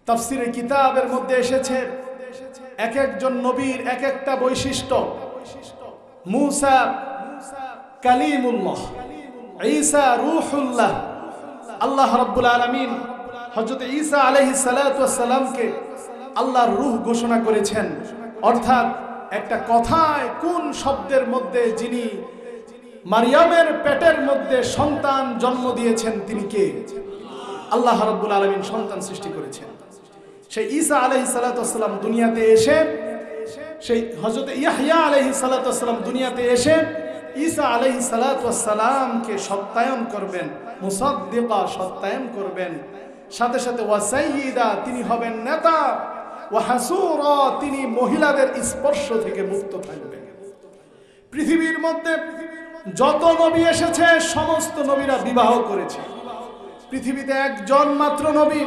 তাফসিরে কিতাবের মধ্যে এসেছে এক একজন নবীর এক একটা বৈশিষ্ট্য। মূসা কালিমুল্লাহ, ঈসা রূহুল্লাহ। আল্লাহ রাব্বুল আলামিন হযরত ঈসা আলাইহিস সালাতু ওয়াস সালামকে আল্লাহর রূহ ঘোষণা করেছেন। অর্থাৎ একটা কথায় কোন শব্দের মধ্যে যিনি মারিয়ামের পেটের মধ্যে সন্তান জন্ম দিয়েছেন তিনি কে? আল্লাহ রাব্বুল আলামিন সন্তান সৃষ্টি করেছেন। সেই ঈসা আলাইহিস সালাতু ওয়াস সালাম দুনিয়াতে এসে, সেই হযরত ইয়াহইয়া আলাইহিস সালাতু ওয়াস সালাম দুনিয়াতে এসে ঈসা আলাইহিস সালাতু ওয়াস সালামকে সত্যায়ন করবেন, মুসাদ্দিকা সত্যায়ন করবেন। সাথে সাথে ওয়া সাইয়্যিদা তিনি হবেন নেতা, ওয়া হাসুরা তিনি মহিলাদের স্পর্শ থেকে মুক্ত থাকবেন। পৃথিবীর মধ্যে যত নবী এসেছে সমস্ত নবীরা বিবাহ করেছে। পৃথিবীতে একজন মাত্র নবী,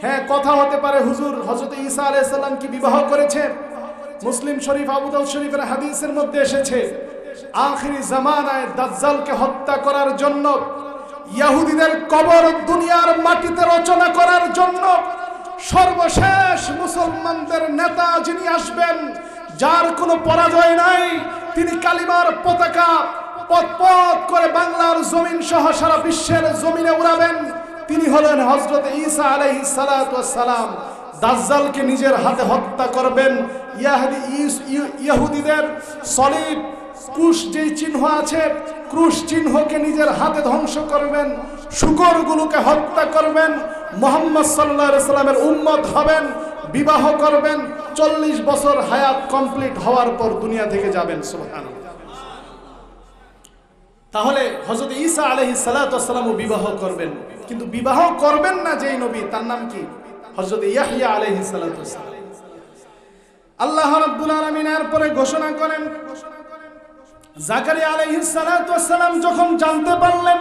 হ্যাঁ কথা হতে পারে হুজুর হযরত ঈসা আলাইহিস সালাম কি বিবাহ করেছে? মুসলিম শরীফ, আবু দাউদ শরীফের হাদিসের মধ্যে এসেছে আখিরি জামানায় দাজ্জালকে হত্যা করার জন্য, ইহুদিদের কবর দুনিয়ার মাটিতে রচনা করার জন্য সর্বশেষ মুসলমানদের নেতা যিনি আসবেন, যার কোনো পরাজয় নাই, তিনি কালিমার পতাকা পথ পথ করে বাংলার জমিন সহ সারা বিশ্বের জমিনে উড়াবেন, তিনি হলেন হযরত ঈসা আলাইহিস সালাতু ওয়াস সালাম। দাজ্জালকে নিজের হাতে হত্যা করবেন। ইহুদিদের সলিব ক্রুশ যেই চিহ্ন আছে, ক্রুশ চিহ্নকে নিজের হাতে ধ্বংস করবেন, শূকরগুলোকে হত্যা করবেন, মুহাম্মদ সাল্লাল্লাহু আলাইহি সাল্লামের উম্মত হবেন, বিবাহ করবেন, 40 বছর হায়াত কমপ্লিট হওয়ার পর দুনিয়া থেকে যাবেন। সুবহানাল্লাহ। তাহলে হযরত ঈসা আলাইহিস সালাতু ওয়াস সালামও বিবাহ করবেন, কিন্তু বিবাহ করবেন না যেই নবী, তার নাম কি? হযরত ইয়াহইয়া আলাইহিস সালাতু ওয়াস সালাম। আল্লাহ রাব্বুল আলামিন এরপরে ঘোষণা করেন, জাকারিয়া আলাইহিস সালাতু ওয়াস সালাম যখন জানতে পারলেন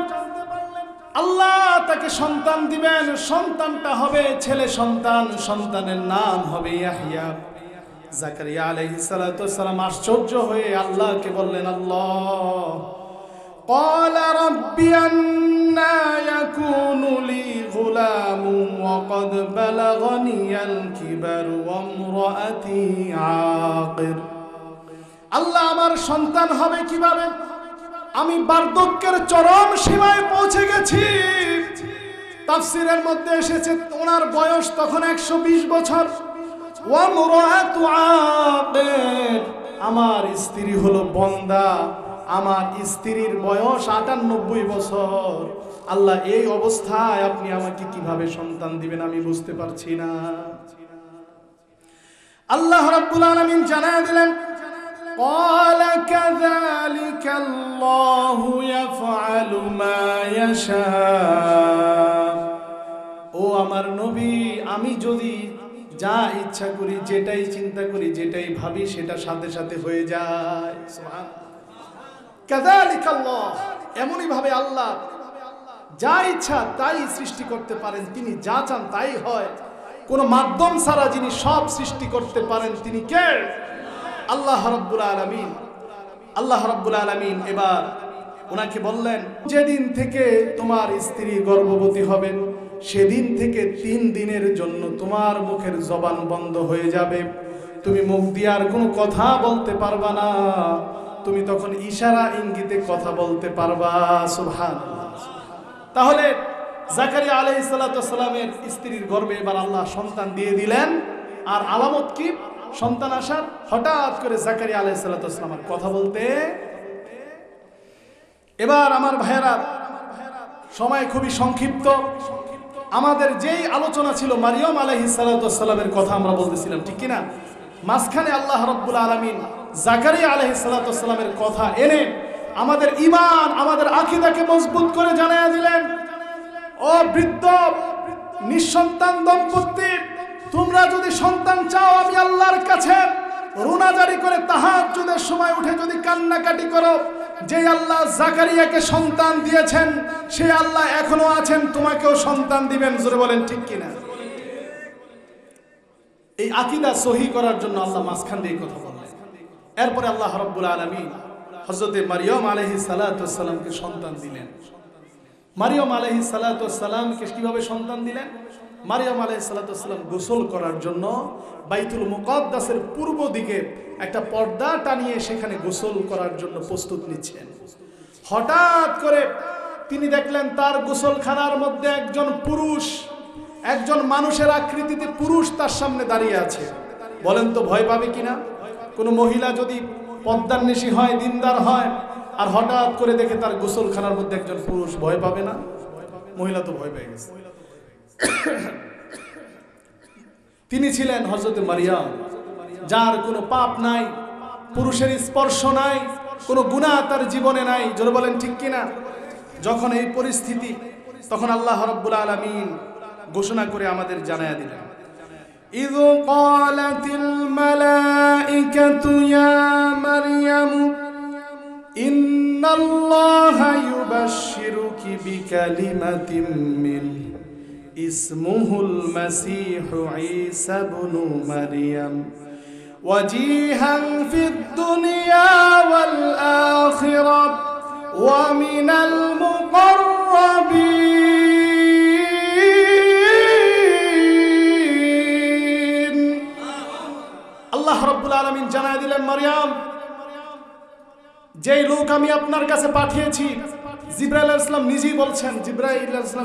আল্লাহ তাকে সন্তান দিবেন, সন্তানটা হবে ছেলে সন্তান, সন্তানের নাম হবে ইয়াহইয়া। জাকারিয়া আলাইহিস সালাতু ওয়াস সালাম আশ্চর্য হয়ে আল্লাহকে বললেন, আল্লাহ قال رب أنى يكون لي غلام وقد بلغني الكبر وامرأتي عاقر। আল্লাহ আমার সন্তান হবে কিভাবে? আমি বার্ধক্যের চরম সীমায় পৌঁছে গেছি। তাফসীরের মধ্যে এসেছে ওনার বয়স তখন 120 বছর। ওয়ামরাতু আকির, আমার স্ত্রী হলো বন্দা, আমার স্ত্রীর বয়স 98 বছর। আল্লাহ এই অবস্থায় আপনি আমাকে কিভাবে সন্তান দিবেন আমি বুঝতে পারছি না। আল্লাহ রাব্বুল আলামিন জানায় দিলেন, قال كذلك الله يفعل ما يشاء। ও আমার নবী, আমি যদি যা ইচ্ছা করি, যেটাই চিন্তা করি, যেটাই ভাবি, সেটা সাথে সাথে হয়ে যায়। সুবহানাল্লাহ। কাযালিকা আল্লাহ, এমনই ভাবে আল্লাহ যা ইচ্ছা তাই সৃষ্টি করতে পারেন, তিনি যা চান তাই হয়। কোনো মাধ্যম ছাড়া যিনি সব সৃষ্টি করতে পারেন তিনি কে? আল্লাহ রাব্বুল আলামিন। আল্লাহ রাব্বুল আলামিন এবার ওনাকে বললেন, যেদিন থেকে তোমার স্ত্রী গর্ভবতী হবেন সেদিন থেকে 3 দিনের জন্য তোমার মুখের জবান বন্ধ হয়ে যাবে, তুমি মুখ দিয়ে আর কোনো কথা বলতে পারবা না, তুমি তখন ইশারা ইঙ্গিতে কথা বলতে পারবা। সুবহানাল্লাহ। তাহলে জাকারিয়া আলাইহিস সালাতু ওয়াস সালামের স্ত্রীর গর্ভে এবার আল্লাহ সন্তান দিয়ে দিলেন। আর আলামত কি সন্তান আসার? হঠাৎ করে জাকারিয়া আলাইহিস সালাতু ওয়াস সালাম কথা বলতে। এবার আমার ভাইয়েরা, সময় খুবই সংক্ষিপ্ত। আমাদের যেই আলোচনা ছিল মারিয়াম আলাইহিস সালাতু ওয়াস সালামের কথা আমরা বলতেছিলাম, ঠিক কি না? মাঝখানে আল্লাহ রাব্বুল আলামিন জাকারিয়া আলাইহিস সালাতু ওয়াস সালামের কথা এনে আমাদের ঈমান, আমাদের আকীদাকে মজবুত করে জানায়া দিলেন, ও বৃদ্ধ নিঃসন্তান দম্পতি, তোমরা যদি সন্তান চাও আমি আল্লাহর কাছে রুনা জারি করে তাহাজ্জুদের সময় উঠে যদি কান্নাকাটি করো, যে আল্লাহ জাকারিয়াকে সন্তান দিয়েছেন সেই আল্লাহ এখনো আছেন, তোমাকেও সন্তান দিবেন। জোরে বলেন ঠিক কিনা? এই আকীদা সহি করার জন্য আল্লাহ মাঝখান দিয়ে কথা বললেন। এরপরে আল্লাহ রাব্বুল আলামিন হযরতে মারিয়াম আলাইহিস সালাতু ওয়াস সালামকে সন্তান দিলেন। মারিয়াম আলাইহিস সালাতু ওয়াস সালামকে কিভাবে সন্তান দিলেন? মারিয়াম আলাইহিস সালাম গোসল করার জন্য বাইতুল মুকাদ্দাসের পূর্ব দিকে একটা পর্দা টানিয়ে সেখানে গোসল করার জন্য প্রস্তুত নিচ্ছেন। হঠাৎ করে তিনি দেখলেন তার গোসলখানার মধ্যে একজন পুরুষ, একজন মানুষের আকৃতিতে পুরুষ তার সামনে দাঁড়িয়ে আছে। বলেন তো ভয় পাবে কিনা? কোনো মহিলা যদি পদ্মান্বেষী হয়, দিনদার হয়, আর হঠাৎ করে দেখে তার গোসলখানার মধ্যে একজন পুরুষ, ভয় পাবে না? মহিলা তো ভয় পেয়ে গেছে। তিনি ছিলেন হযরতে মারিয়াম, যার কোনো পাপ নাই, পুরুষের স্পর্শ নাই, কোনো গুনাহ তার জীবনে নাই। জোরে বলেন ঠিক কিনা? যখন এই পরিস্থিতি, তখন আল্লাহ রাব্বুল আলামিন ঘোষণা করে আমাদের জানায়া দিলেন, إذ قالت الملائكة يا مريم إن الله يبشرك بكلمة منه اسمه المسيح عيسى بن مريم وجيها في الدنيا والآخرة ومن المقربين। আল্লাহ রাব্বুল আলামিন জানায় দিলেন, মারিয়াম, যেই লোক আমি আপনার কাছে পাঠিয়েছি, জিবরাইল আলাইহিস সালাম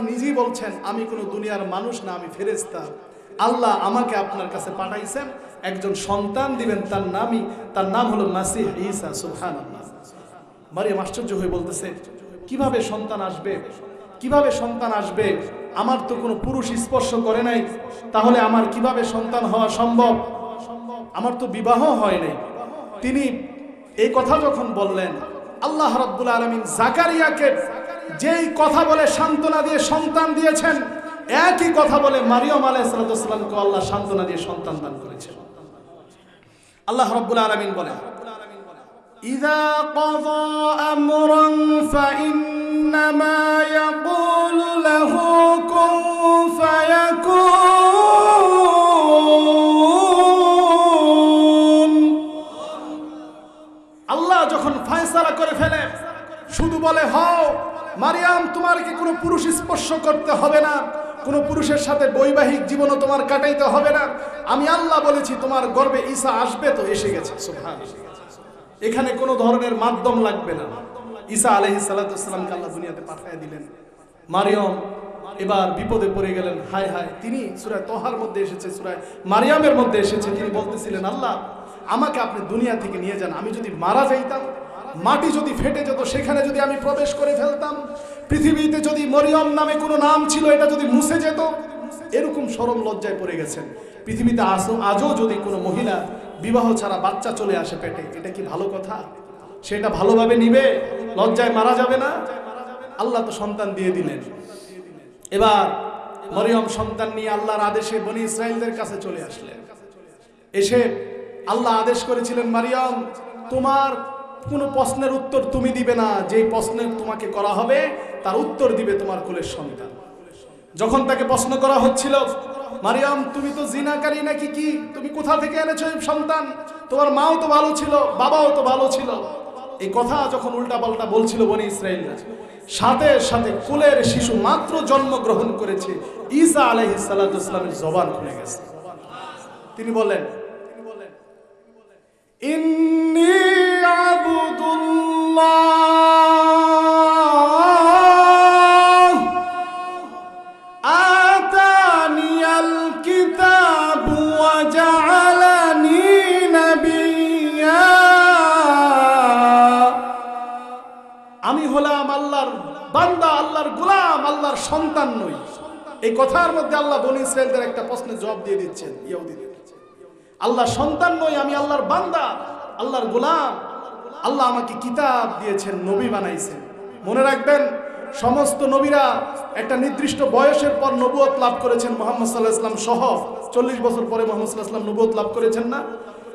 নিজেই বলছেন আমি কোনো দুনিয়ার মানুষ না, আমি ফেরেশতা। আল্লাহ আমাকে আপনার কাছে পাঠাইছেন, একজন সন্তান দিবেন, তার নাম হলো মাসিহ ঈসা। সুবহানাল্লাহ। মারিয়াম আশ্চর্য হয়ে বলতেছে, কিভাবে সন্তান আসবে? কিভাবে সন্তান আসবে? আমার তো কোনো পুরুষ স্পর্শ করে নাই, তাহলে আমার কিভাবে সন্তান হওয়া সম্ভব? আমার তো বিবাহ হয় নাই। তিনি এই কথা যখন বললেন, আল্লাহ রাব্বুল আলামিন জাকারিয়াকে যেই কথা বলে সান্ত্বনা দিয়ে সন্তান দিয়েছেন, একই কথা বলে মারিয়াম আলাইহিস সালামকে আল্লাহ সান্ত্বনা দিয়ে সন্তান দান করেছেন। আল্লাহ রাব্বুল আলামিন বলেন, ইযা ক্বাযা আমরান ফাইন্নামা ইয়াকুলু লাহু কুন ফায়াকুন। আল্লাহ যখন ফয়সালা করে ফেলে, শুধু বলে হও। মারিয়াম, তোমার কি কোনো পুরুষ স্পর্শ করতে হবে না, কোনো পুরুষের সাথে বৈবাহিক জীবনও তোমার কাটাইতে হবে না। আমি আল্লাহ বলেছি তোমার গর্ভে ঈসা আসবে, তো এসে গেছে। সুবহানাল্লাহ। এখানে কোনো ধরনের মাধ্যম লাগবে না। ঈসা আলাইহিস সালামকে আল্লাহ দুনিয়াতে পাঠিয়ে দিলেন। মারিয়াম এবার বিপদে পড়ে গেলেন। হায় হায়, তিনি সূরা তহার মধ্যে এসেছে, সূরা মারিয়ামের মধ্যে এসেছে, তিনি বলতেছিলেন, আল্লাহ আমাকে আপনি দুনিয়া থেকে নিয়ে যান। আমি যদি মারা যাইতাম, মাটি যদি ফেটে যেত, সেখানে যদি আমি প্রবেশ করে ফেলতাম, পৃথিবীতে যদি মরিয়ম নামে কোনো নাম ছিল, এটা যদি মুছে যেত, এরকম শরম লজ্জায় পড়ে গেছেন। পৃথিবীতে আজও যদি কোনো মহিলা বিবাহ ছাড়া বাচ্চা চলে আসে পেটে, এটা কি ভালো কথা? সেটা ভালোভাবে নিবে? লজ্জায় মারা যাবে না? আল্লাহ তো সন্তান দিয়ে দিলেন। এবার মরিয়ম সন্তান নিয়ে আল্লাহর আদেশে বনি ইসরাইলদের কাছে চলে আসলেন। এসে আল্লাহ আদেশ করেছিলেন, মারিয়াম, তোমার কোনো প্রশ্নের উত্তর তুমি দিবে না, যেই প্রশ্নের তোমাকে করা হবে তার উত্তর দিবে তোমার কোলের সন্তান। যখন তাকে প্রশ্ন করা হচ্ছিল, মারিয়াম তুমি তো জিনাকারী নাকি কি, তুমি কোথা থেকে এনেছো এই সন্তান? তোমার মাও তো ভালো ছিল, বাবাও তো ভালো ছিল। এই কথা যখন উল্টা পাল্টা বলছিল বনি ইসরাইলরা, সাথে সাথে কোলের শিশু মাত্র জন্মগ্রহণ করেছে, ঈসা আলাইহিস সালামের জবান খুলে গেছে। তিনি বলেন, ইন্নী আবদুল্লাহ আতানিয়াল কিতাব ওয়া জাআলানি নাবিয়্যা। আমি হলাম আল্লাহর বান্দা, আল্লাহর গোলাম, আল্লাহর সন্তান নই। এই কথার মধ্যে আল্লাহ বনি ইসরাইলদের একটা প্রশ্নের জবাব দিয়ে দিচ্ছেন ইহুদিদের। আল্লাহ সন্তান নই, আমি আল্লাহর বান্দা, আল্লাহর গোলাম। আল্লাহ আমাকে কিতাব দিয়েছেন, নবী বানাইছেন। মনে রাখবেন, সমস্ত নবীরা একটা নির্দিষ্ট বয়সের পর নবুয়ত লাভ করেছেন। মুহাম্মদ সাল্লাল্লাহু আলাইহি ওয়াসাল্লাম সহ 40 বছর পরে মুহাম্মদ সাল্লাল্লাহু আলাইহি ওয়াসাল্লাম নবুয়ত লাভ করেছেন না?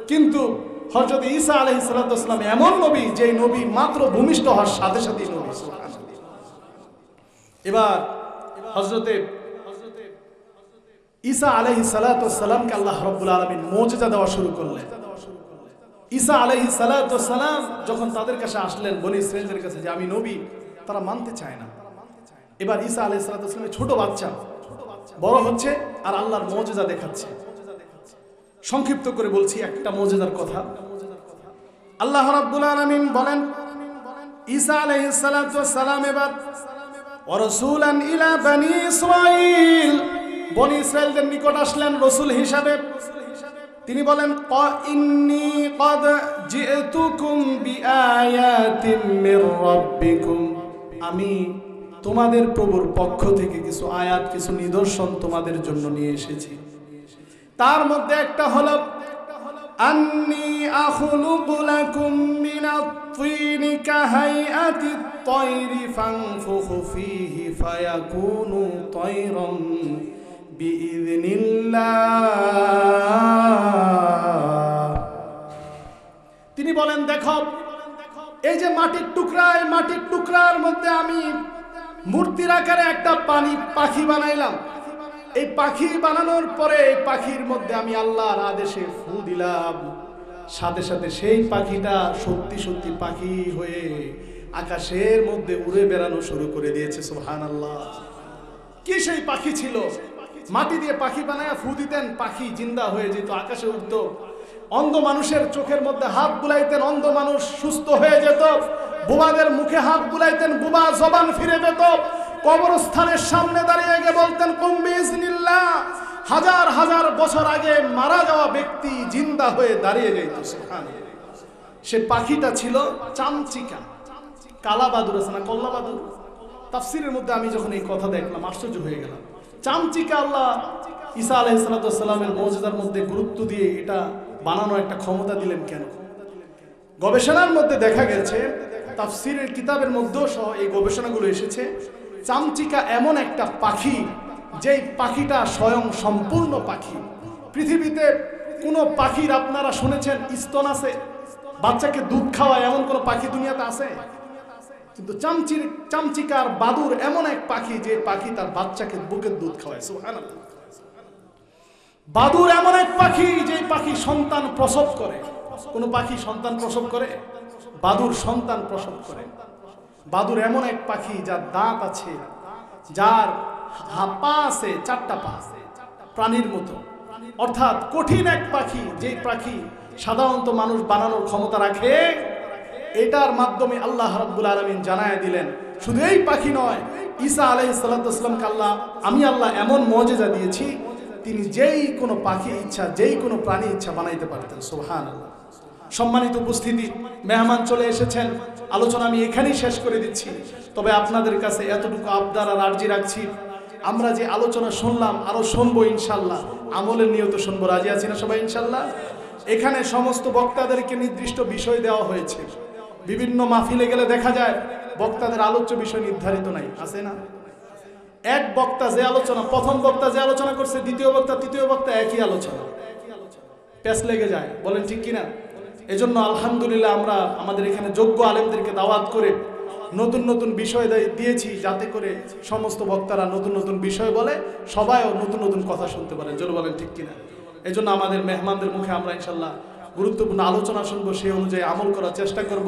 কিন্তু হযরত ঈসা আলাইহিস সালাম এমন নবী, যেই নবী মাত্র ভূমিষ্ঠ হওয়ার সাথে সাথেই নবী। এবার হযরতে ঈসা আলাইহিস সালামকে আল্লাহ রাব্বুল আলামিন মুজিজা দেওয়া শুরু করলেন। ঈসা আলাইহিস সালাম যখন তাদের কাছে আসলেন, বনি ইসরাইলদের কাছে, যে আমি নবী, তারা মানতে চায় না। এবার ঈসা আলাইহিস সালামের ছোট বাচ্চা, বড় হচ্ছে আর আল্লাহর মুজিজা দেখাচ্ছে। সংক্ষিপ্ত করে বলছি একটা মুজিজার কথা। আল্লাহ রাব্বুল আলামিন বলেন, ঈসা আলাইহিস সালাতু ওয়াস সালাম এবার ওয়া রাসূলান ইলা বনি ইসরাঈল, বনি ইসরাঈলদের নিকট আসলেন রাসূল হিসাবে। তিনি বলেন, ইন্নী ক্বাদ জি'তুকুম বিআয়াতিন মির রাব্বিকুম, আমি তোমাদের প্রভুর পক্ষ থেকে কিছু আয়াত, কিছু নিদর্শন তোমাদের জন্য নিয়ে এসেছি। তার মধ্যে একটা হলো আন্নী আখলুকু লাকুম মিনাত তিনি কাহাইআতিত তায়রি ফানফুখু ফীহি ফায়াকুনু তায়রান বিইذনিল্লাহ। তিনি বলেন, দেখো এই যে মাটির টুকরা, এই মাটির টুকরার মধ্যে আমি মূর্তির আকারে একটা পাখি বানাইলাম। এই পাখি বানানোর পরে এই পাখির মধ্যে আমি আল্লাহর আদেশে ফু দিলাম, সাথে সাথে সেই পাখিটা সত্যি সত্যি পাখি হয়ে আকাশের মধ্যে উড়ে বেড়ানো শুরু করে দিয়েছে। সুবহানাল্লাহ। কি সেই পাখি ছিল? মাটি দিয়ে পাখি বানায় ফু দিতেন, পাখি জিন্দা হয়ে যেত, আকাশে উঠত। অন্ধ মানুষের চোখের মধ্যে হাত বুলাইতেন, অন্ধ মানুষ সুস্থ হয়ে যেত। বুবাদের মুখে হাত বুলাইতেন, বুবা জবান ফিরে পেত। কবরস্থানের সামনে দাঁড়িয়ে গিয়ে বলতেন, কুম বিইজনিল্লাহ। হাজার হাজার বছর আগে মারা যাওয়া ব্যক্তি জিন্দা হয়ে দাঁড়িয়ে যেত। সুবহানাল্লাহ। সে পাখিটা ছিল চামচিকা। কালা বাদুর আছে না, কল্লা বাদুর। তাফসিরের মধ্যে আমি যখন এই কথা দেখলাম আশ্চর্য হয়ে গেলাম। চামচিকা আল্লাহ ঈসা আলাইহিস সালামের মুজিজার মধ্যে গুরুত্ব দিয়ে এটা বানানো একটা ক্ষমতা দিলেন কেন? গবেষণার মধ্যে দেখা গেছে, তাফসিরের কিতাবের মধ্যেও সহ এই গবেষণাগুলো এসেছে, চামচিকা এমন একটা পাখি যেই পাখিটা স্বয়ং সম্পূর্ণ পাখি। পৃথিবীতে কোন পাখির আপনারা শুনেছেন স্তন আছে, বাচ্চাকে দুধ খাওয়ায়, এমন কোন পাখি দুনিয়াতে আছে? কিন্তু চামচিকার বাদুর এমন এক পাখি যে পাখি তার বাচ্চাকে বুকের দুধ খাওয়ায়। সুবহানাল্লাহ। বাদুর এমন এক পাখি যে পাখি সন্তান প্রসব করে। কোন পাখি সন্তান প্রসব করে? বাদুর সন্তান প্রসব করে। বাদুর এমন এক পাখি যার দাঁত আছে, যার পা আছে, 4টা পা, প্রাণীর মতো। অর্থাৎ কঠিন এক পাখি, যে পাখি সাধারণত মানুষ বানানোর ক্ষমতা রাখে। এটার মাধ্যমে আল্লাহ রাব্বুল আলামিন জানায় দিলেন, শুধু এই পাখি নয়, ঈসা আলাইহিস সালামকে আমি আল্লাহ এমন মুজিজা দিয়েছি, তিনি যেই কোনো পাখি ইচ্ছা, যেই কোনো প্রাণী ইচ্ছা বানাইতে পারতেন। সুবহানাল্লাহ। সম্মানিত উপস্থিতি, মেহমান চলে এসেছেন, আলোচনা আমি এখানেই শেষ করে দিচ্ছি। তবে আপনাদের কাছে এতটুকু আবদার আর আরজি রাখছি, আমরা যে আলোচনা শুনলাম আরো শুনবো ইনশাল্লাহ, আমলের নিয়ত শুনবো। রাজি আছি না সবাই ইনশাল্লাহ? এখানে সমস্ত বক্তাদেরকে নির্দিষ্ট বিষয় দেওয়া হয়েছে। বিভিন্ন মাহফিলে গেলে দেখা যায় বক্তাদের আলোচ্য বিষয় নির্ধারিত নাই, আছে না? এক বক্তা যে আলোচনা, প্রথম বক্তা যে আলোচনা করছে, দ্বিতীয় বক্তা, তৃতীয় বক্তা একই আলোচনা, প্যাচ লেগে যায়। বলেন ঠিক কিনা? এজন্য আলহামদুলিল্লাহ আমরা আমাদের এখানে যোগ্য আলেমদেরকে দাওয়াত করে নতুন নতুন বিষয় দিয়েছি, যাতে করে সমস্ত বক্তারা নতুন নতুন বিষয় বলে, সবাইও নতুন নতুন কথা শুনতে পারে। জোর বলেন ঠিক কিনা? এজন্য আমাদের মেহমানদের মুখে আমরা ইনশাল্লাহ গুরুত্বপূর্ণ আলোচনা শুনবো, সেই অনুযায়ী আমল করার চেষ্টা করব।